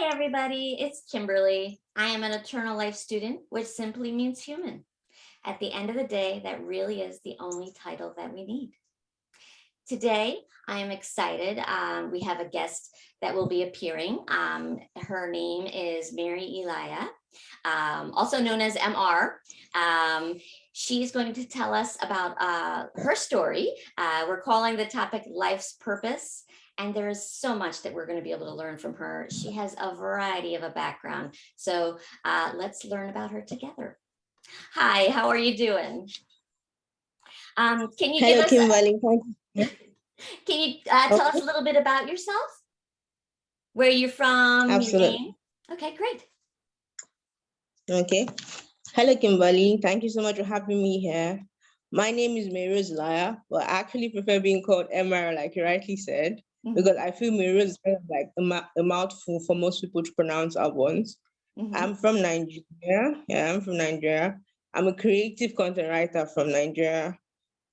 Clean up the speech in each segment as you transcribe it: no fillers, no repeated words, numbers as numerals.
Hi, everybody. It's Kimberly. I am an eternal life student, which simply means human. At the end of the day, that really is the only title that we need. Today, I am excited. We have a guest that will be appearing. Her name is Mary Illaya, also known as MR. She's going to tell us about her story. We're calling the topic Life's Purpose. And there is so much that we're going to be able to learn from her. She has a variety of a background. So let's learn about her together. Hi, how are you doing? Can you Hello, give us Kimberly. can you tell us a little bit about yourself? Where you're from, Absolutely. your name? Okay, great. Okay. Hello, Kimberly. Thank you so much for having me here. My name is Mary Rose Illaya, but I actually prefer being called MR, like you rightly said, because I feel Mary Rose is kind of like a mouthful for most people to pronounce at once. I'm from Nigeria. Yeah, I'm from Nigeria. I'm a creative content writer from Nigeria.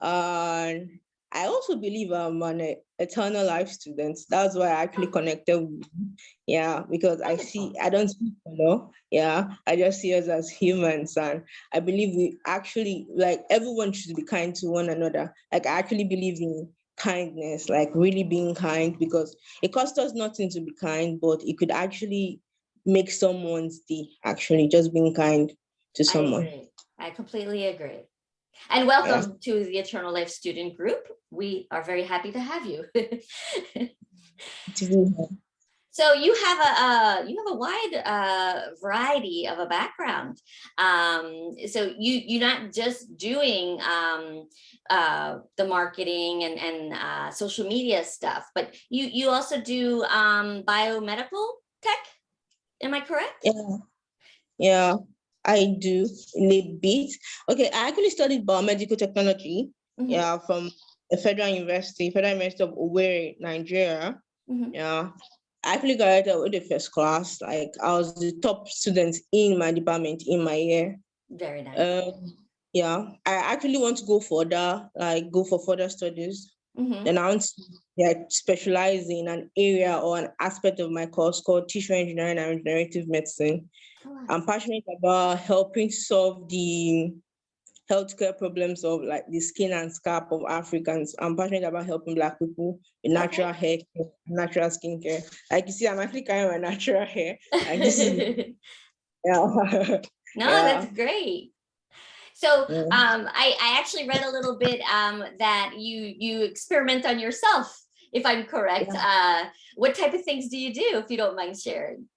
And I also believe I'm an eternal life student. That's why I actually connected with you. Yeah, because I don't see color. Yeah, I just see us as humans. And I believe we actually, like, everyone should be kind to one another. Like, I actually believe in kindness, like really being kind, because it costs us nothing to be kind, but it could actually make someone's day, actually, just being kind to someone. I agree. I completely agree. And welcome to the Eternal Life Student Group. We are very happy to have you. So you have a wide variety of a background. So you're not just doing the marketing and social media stuff, but you also do biomedical tech. Am I correct? Yeah, I do in a bit. Okay, I actually studied biomedical technology. Yeah, from the Federal University of Owerri, Nigeria. Yeah, I actually graduated with the first class. Like, I was the top student in my department in my year. Very nice. Yeah, I actually want to go for further studies. Then I want to specialize in an area or an aspect of my course called tissue engineering and regenerative medicine. I'm passionate about helping solve the healthcare problems of like the skin and scalp of Africans. I'm passionate about helping Black people with natural hair care, natural skincare. Like you see, I'm actually carrying my natural hair. Like this is No, that's great. So I actually read a little bit that you experiment on yourself, if I'm correct. What type of things do you do, if you don't mind sharing?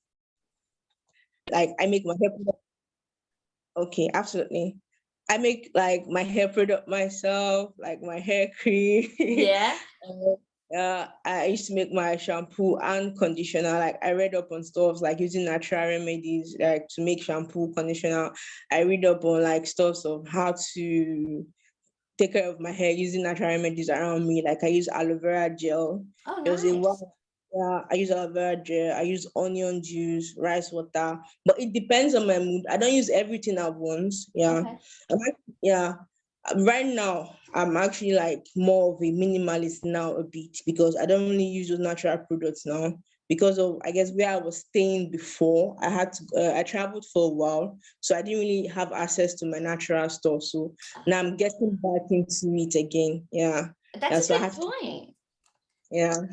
Like, I make my hair product. Okay, absolutely. I make like my hair product myself, like my hair cream. Yeah. I used to make my shampoo and conditioner. Like, I read up on stuff like using natural remedies, like to make shampoo, conditioner. I read up on like stuff of how to take care of my hair using natural remedies around me. Like, I use aloe vera gel. Oh, nice. I use aloe vera gel. I use onion juice, rice water. But it depends on my mood. I don't use everything at once. Yeah. Okay. Right now, I'm actually like more of a minimalist now a bit, because I don't really use those natural products now, because of, I guess, where I was staying before. I traveled for a while, so I didn't really have access to my natural stuff. So now I'm getting back into it again. Yeah. That's a good point.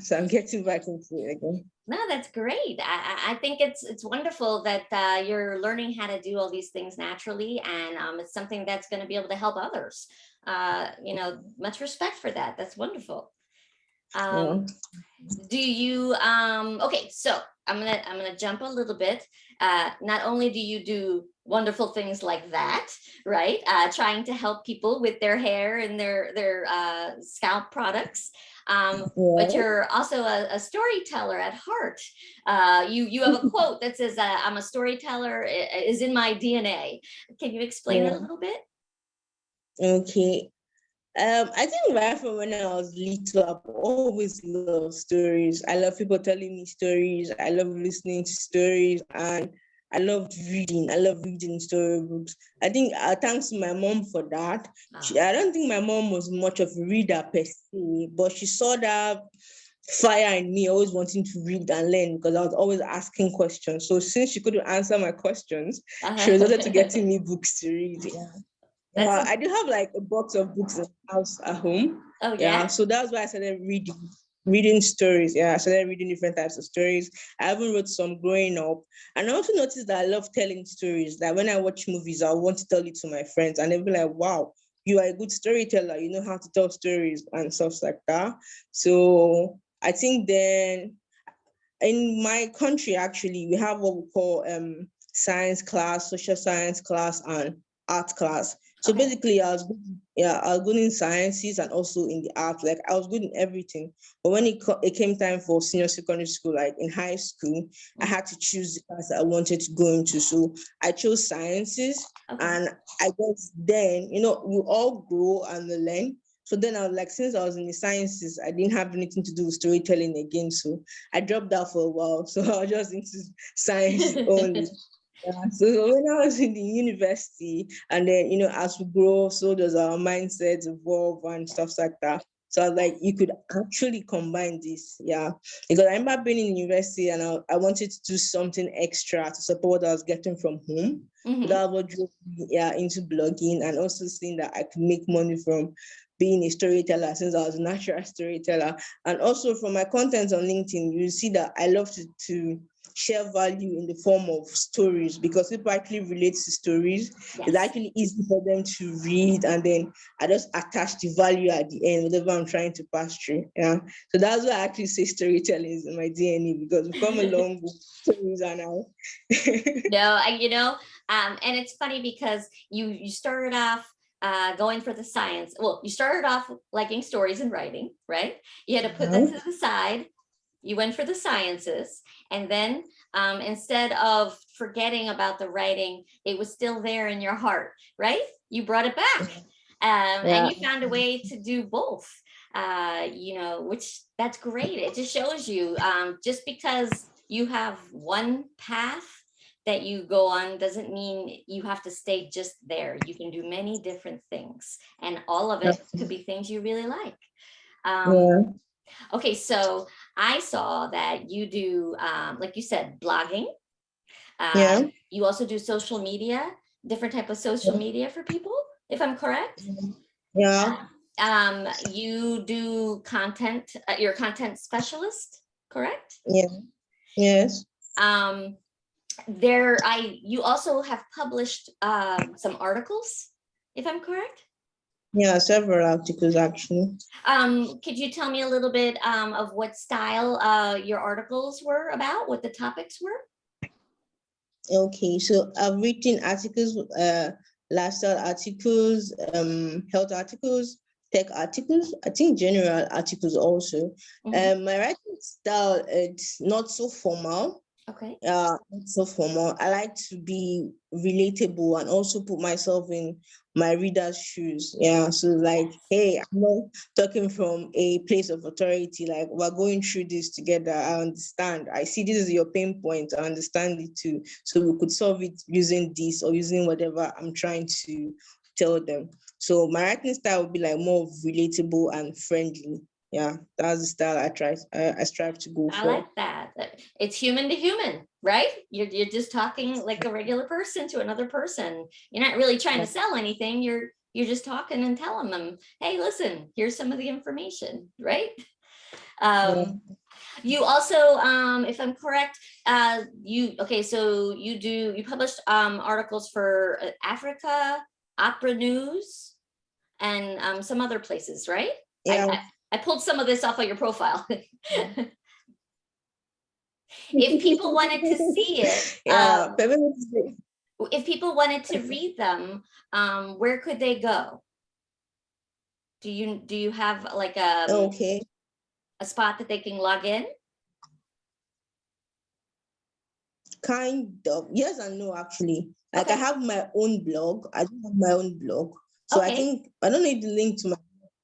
So I'm getting back into it again. No, that's great. I think it's wonderful that you're learning how to do all these things naturally, and it's something that's going to be able to help others. Much respect for that. That's wonderful. Do you okay, so I'm gonna jump a little bit. Not only do you do wonderful things like that, right? Trying to help people with their hair and their scalp products. But you're also a storyteller at heart. You have a quote that says, "I'm a storyteller, is in my DNA." Can you explain that a little bit? Okay. I think right from when I was little, I've always loved stories. I love people telling me stories. I love listening to stories, and I loved reading. I love reading storybooks. I think thanks to my mom for that. I don't think my mom was much of a reader per se, but she saw that fire in me, always wanting to read and learn because I was always asking questions. So since she couldn't answer my questions, she resorted to getting me books to read. Yeah. That's I do have like a box of books in the house at home. oh Yeah. yeah. So that's why I started reading stories. Yeah. I started reading different types of stories. I even wrote some growing up. And I also noticed that I love telling stories. That when I watch movies, I want to tell it to my friends and they'll be like, wow, you are a good storyteller. You know how to tell stories and stuff like that. So I think then in my country, actually, we have what we call science class, social science class, and art class. So Okay. basically, I was good in sciences and also in the arts. Like I was good in everything. But when it came time for senior secondary school, like in high school, I had to choose the class I wanted to go into. So I chose sciences, Okay. and I guess then we all grow and learn. So then I was like, since I was in the sciences, I didn't have anything to do with storytelling again. So I dropped out for a while. So I was just into science only. Yeah. So when I was in the university, and then as we grow, so does our mindsets evolve and stuff like that. So I was like, you could actually combine this, yeah. Because I remember being in university and I wanted to do something extra to support what I was getting from home. So that was what drove me, yeah, into blogging and also seeing that I could make money from being a storyteller since I was a natural storyteller. And also from my content on LinkedIn, you see that I love to share value in the form of stories because people actually relate to stories. Yes. It's actually easy for them to read, and then I just attach the value at the end, whatever I'm trying to pass through. Yeah. So that's why I actually say storytelling is in my DNA because we've come a long way. Stories are now. No, and it's funny because you started off going for the science. Well, you started off liking stories and writing, right? You had to put that to the side. You went for the sciences, and then instead of forgetting about the writing, it was still there in your heart, right? You brought it back, and you found a way to do both. Which that's great. It just shows you just because you have one path that you go on doesn't mean you have to stay just there. You can do many different things, and all of it could be things you really like. Yeah. Okay, so I saw that you do, like you said, blogging. Yeah. You also do social media, different type of social media for people, if I'm correct. Yeah. You do content, you're a content specialist, correct? Yeah. Yes. Um, you also have published some articles, if I'm correct. Yeah, several articles actually. Could you tell me a little bit of what style your articles were about, what the topics were? Okay, so I've written articles, lifestyle articles, health articles, tech articles, I think general articles also. My writing style, it's not so formal. Okay. Not so formal. I like to be relatable and also put myself in my reader's shoes. Yeah. So like, hey, I'm not talking from a place of authority. Like we're going through this together. I understand. I see this is your pain point. I understand it too. So we could solve it using this or using whatever I'm trying to tell them. So my writing style would be like more relatable and friendly. Yeah, that's the style I strive to go I for. like that. It's human to human, right? You're just talking like a regular person to another person. You're not really trying to sell anything. You're just talking and telling them, hey, listen, here's some of the information, right? You also, if I'm correct, so you published articles for Africa, Opera News, and some other places, right? Yeah. I pulled some of this off of your profile. If people wanted to see it, Yeah, if people wanted to read them, where could they go? Do you have like okay. a spot that they can log in? Kind of. Yes and no, actually. Like Okay. I have my own blog. I do have my own blog. So I Okay. think I don't need the link to my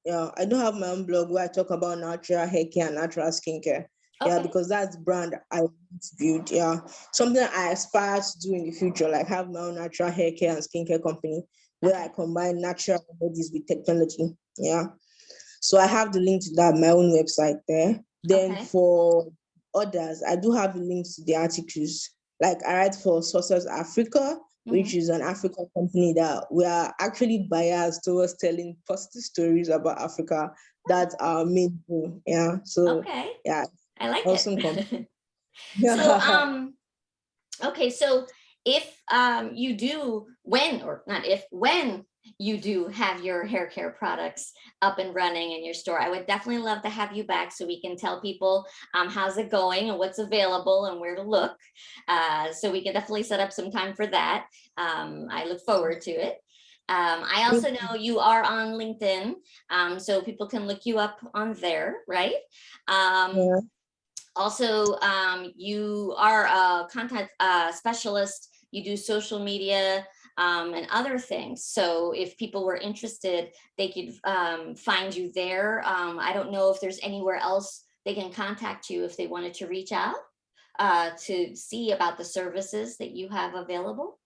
I do have my own blog where I talk about natural hair care and natural skincare. Yeah, Okay. because that's the brand I want to build. Yeah. Something I aspire to do in the future, like have my own natural hair care and skincare company where I combine natural remedies with technology. Yeah. So I have the link to that, my own website there. Then Okay. for others, I do have links to the articles. Like I write for Sources Africa, which Mhm. is an African company that we are actually biased towards telling positive stories about Africa. That's our main goal. Yeah. So Okay. yeah, I like awesome company. it. So, okay, so if you do, when, or not if, when you do have your hair care products up and running in your store, I would definitely love to have you back so we can tell people how's it going and what's available and where to look. So we can definitely set up some time for that. I look forward to it. I also know you are on LinkedIn, so people can look you up on there, right? Um, Yeah. Also, you are a content specialist. You do social media and other things. So if people were interested, they could find you there. I don't know if there's anywhere else they can contact you if they wanted to reach out to see about the services that you have available.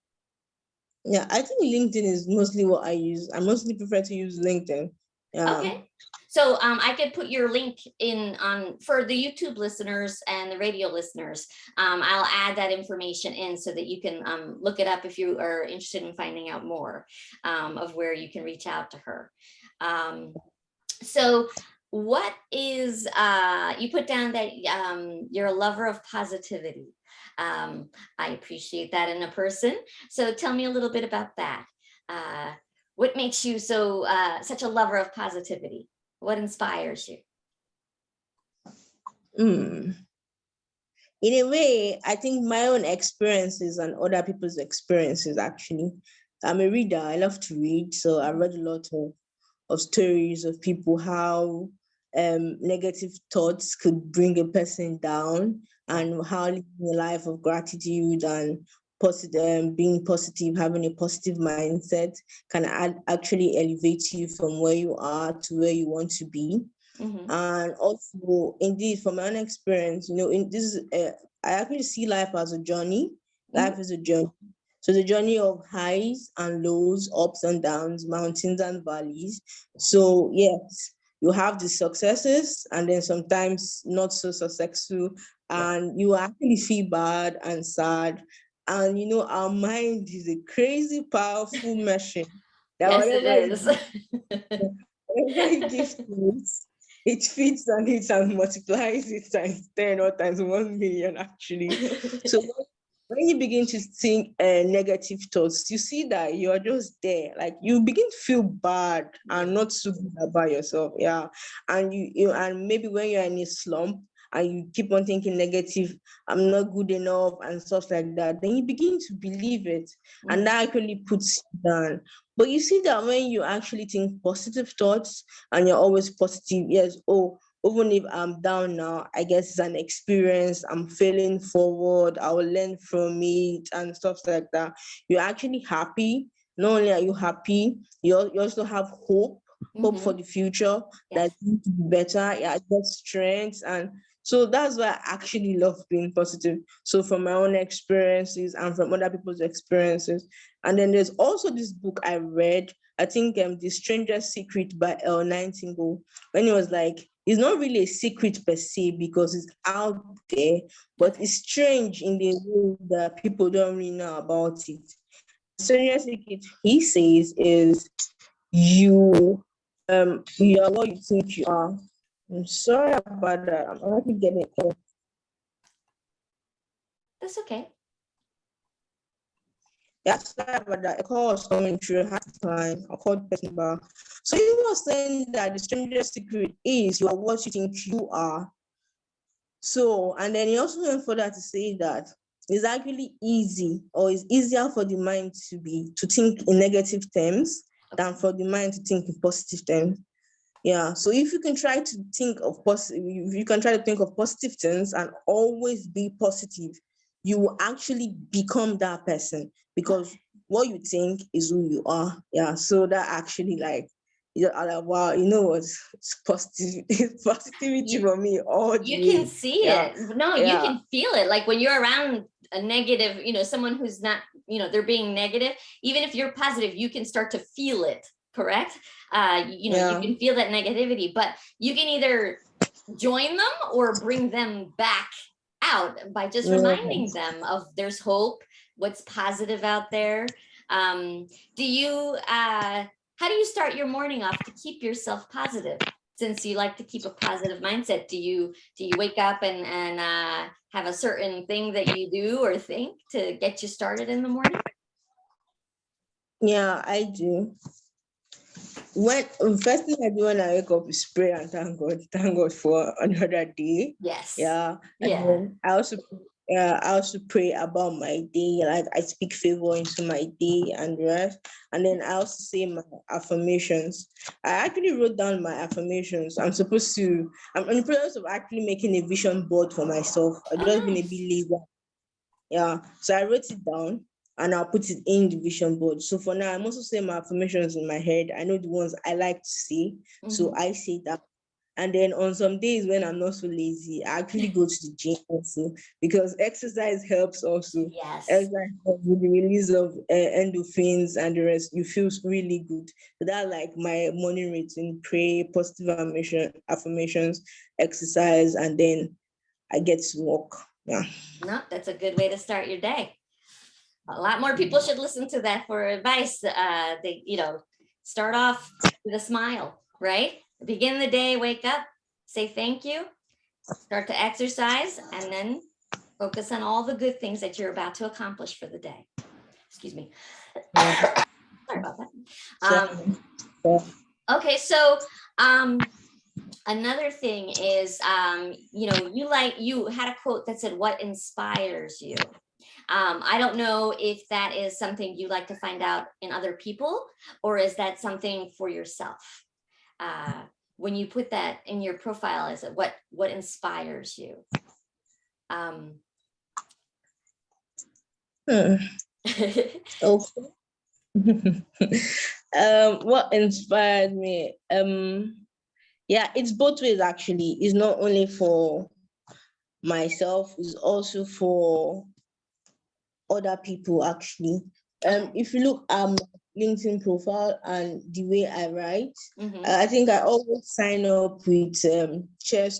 Yeah, I think LinkedIn is mostly what I use. I mostly prefer to use LinkedIn. Okay. So I could put your link in on for the YouTube listeners and the radio listeners. I'll add that information in so that you can look it up if you are interested in finding out more of where you can reach out to her. So what is, you put down that you're a lover of positivity. I appreciate that in a person. So tell me a little bit about that. Uh, what makes you so such a lover of positivity? What inspires you? Mm. In a way, I think my own experiences and other people's experiences actually. I'm a reader. I love to read, so I read a lot of stories of people how negative thoughts could bring a person down, and how living a life of gratitude and positive, being positive, having a positive mindset can actually elevate you from where you are to where you want to be. Mm-hmm. And also, indeed, from my own experience, in this, I actually see life as a journey. Mm-hmm. Life is a journey. So the journey of highs and lows, ups and downs, mountains and valleys. So yes, you have the successes and then sometimes not so successful, Yeah. and you actually feel bad and sad. And our mind is a crazy, powerful machine that Yes, it whatever is. you whatever you give to it feeds on it and multiplies it times 10 or times 1 million actually. So when you begin to think negative thoughts, you see that you're just there. Like you begin to feel bad Yeah. and not so good about yourself. Yeah. And and maybe when you're in a slump and you keep on thinking negative, I'm not good enough and stuff like that, then you begin to believe it. And Mhm. that actually puts you down. But you see that when you actually think positive thoughts and you're always positive, yes, oh, even if I'm down now, I guess it's an experience. I'm failing forward. I will learn from it and stuff like that. You're actually happy. Not only are you happy, you also have hope for Mhm. the future Yes. that's going to be better. Yeah, I get strength. And so that's why I actually love being positive. So from my own experiences and from other people's experiences. And then there's also this book I read, I think The Stranger's Secret by El Nightingale, when it was like, it's not really a secret per se because it's out there, but Okay. it's strange in the way that people don't really know about it. Stranger's Secret, he says, is you are what you think you are. I'm sorry about that. I'm already getting it. That's okay. Yeah, sorry about that. A call was coming through. I had to decline. I called the person back. So he was saying that the stranger's secret is you are what you think you are. So, and then he also went further to say that it's actually easy, or it's easier for the mind to think in negative terms than for the mind to think in positive terms. Yeah. So if you can try to think of positive, if you can try to think of positive things and always be positive, you will actually become that person, because what you think is who you are. Yeah. So that actually, like, I'm like, wow, you know what? It's positive, it's positivity You for me all the you can way. see Yeah. it. No, you Yeah. can feel it. Like when you're around a negative, someone who's not, they're being negative, even if you're positive, you can start to feel it, correct? You Yeah. can feel that negativity, but you can either join them or bring them back out by just reminding them of there's hope, what's positive out there. Do you how do you start your morning off to keep yourself positive? Since you like to keep a positive mindset, do you wake up and have a certain thing that you do or think to get you started in the morning? Yeah, I do. When first thing I do when I wake up is pray and thank God for another day. Yes. Yeah, and Yeah. then I also pray about my day. Like I speak favor into my day and the rest. And then I also say my affirmations. I actually wrote down my affirmations. I'm in the process of actually making a vision board for myself. I've just been a bit lazy. Yeah, so I wrote it down and I'll put it in the vision board. So for now, I'm also saying my affirmations in my head. I know the ones I like to say, so I say that. And then on some days when I'm not so lazy, I actually go to the gym also because exercise helps also. Yes. Exercise helps with the release of endorphins and the rest. You feel really good. So that's like my morning routine: pray, positive affirmations, exercise, and then I get to walk. Yeah. No, that's a good way to start your day. A lot more people should listen to that for advice. They, start off with a smile, right? Begin the day, wake up, say thank you, start to exercise, and then focus on all the good things that you're about to accomplish for the day. Excuse me. Sorry about that. Okay, so another thing is, you had a quote that said, "What inspires you?" I don't know if that is something you like to find out in other people, or is that something for yourself? When you put that in your profile, is it what inspires you? Okay. What inspired me? Yeah, it's both ways actually. It's not only for myself, it's also for other people actually. If you look at my LinkedIn profile and the way I write, I think I always sign up with with cheers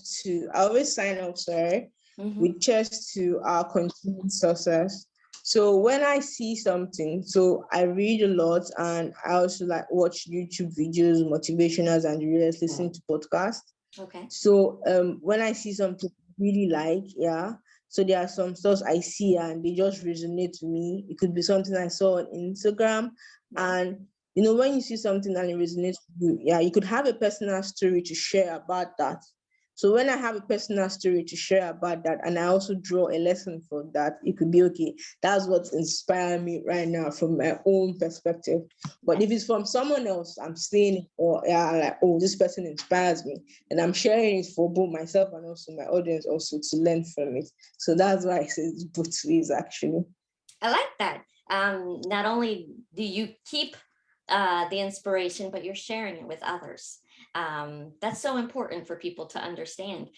to our continued success. So when I see something, so I read a lot and I also like watch YouTube videos, motivationals and readers, listen to podcasts. Okay. So when I see something I really like, yeah. So there are some stuff I see and they just resonate to me. It could be something I saw on Instagram. And when you see something and it resonates with you, yeah, you could have a personal story to share about that. So when I have a personal story to share about that, and I also draw a lesson from that, it could be okay. That's what's inspiring me right now from my own perspective. But if it's from someone else, I'm saying it, or like, oh, this person inspires me, and I'm sharing it for both myself and also my audience also to learn from it. So that's why I say it's both ways actually. I like that. Not only do you keep the inspiration, but you're sharing it with others. That's so important for people to understand.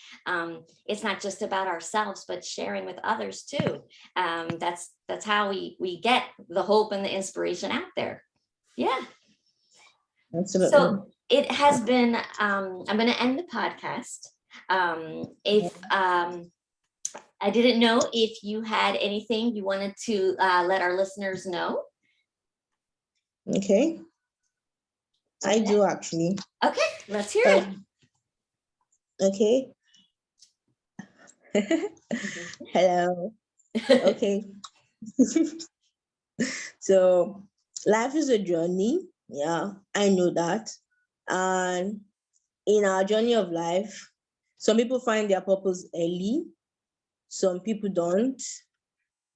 It's not just about ourselves, but sharing with others too. That's how we get the hope and the inspiration out there. Yeah. Absolutely. So it has been, I'm going to end the podcast. If I didn't know if you had anything you wanted to let our listeners know. Okay. I do actually. Okay, let's hear it. Okay. Hello. Okay. So life is a journey. Yeah, I know that. And in our journey of life, some people find their purpose early, some people don't.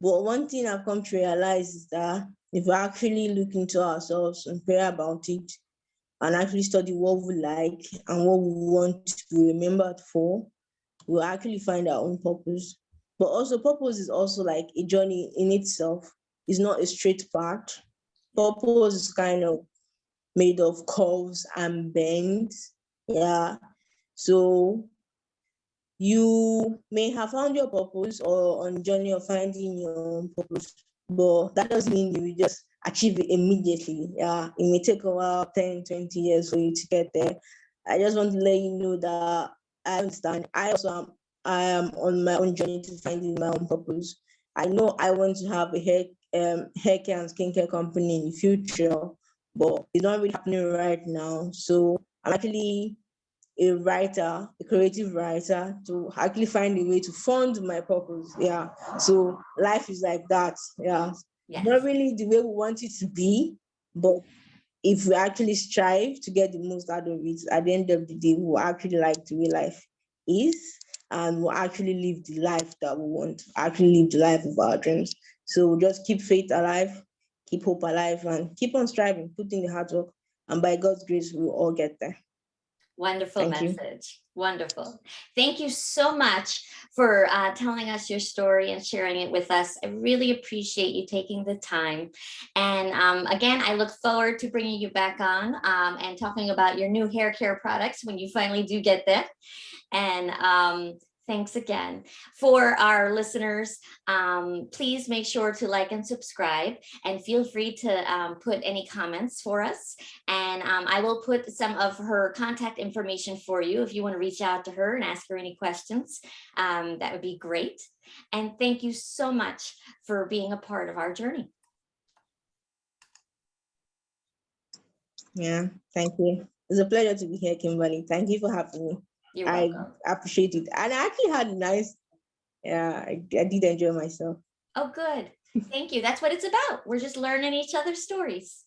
But one thing I've come to realize is that if we actually look into ourselves and pray about it and actually study what we like and what we want to be remembered for, we'll actually find our own purpose. But also purpose is also like a journey in itself. It's not a straight path. Purpose is kind of made of curves and bends. Yeah. So you may have found your purpose or on the journey of finding your own purpose, but that doesn't mean you will just achieve it immediately. Yeah, it may take a while, 10, 20 years for you to get there. I just want to let you know that I understand. I am on my own journey to finding my own purpose. I know I want to have a hair care and skincare company in the future, but it's not really happening right now. So I'm actually a writer, a creative writer, to actually find a way to fund my purpose. Yeah. So life is like that. Yeah. Yes. Not really the way we want it to be, but if we actually strive to get the most out of it, at the end of the day, we'll actually like the way life is, and we'll actually live the life that we want, actually live the life of our dreams. So just keep faith alive, keep hope alive, and keep on striving, putting the hard work, and by God's grace, we'll all get there. Wonderful Thank you. message. Wonderful. Thank you so much for telling us your story and sharing it with us. I really appreciate you taking the time. And again, I look forward to bringing you back on and talking about your new hair care products when you finally do get there. And thanks again. For our listeners, please make sure to like and subscribe, and feel free to put any comments for us. And I will put some of her contact information for you if you want to reach out to her and ask her any questions. That would be great. And thank you so much for being a part of our journey. Yeah, thank you. It's a pleasure to be here, Kimberly. Thank you for having me. You're welcome. I appreciate it. And I actually had a nice, I did enjoy myself. Oh, good. Thank you. That's what it's about. We're just learning each other's stories.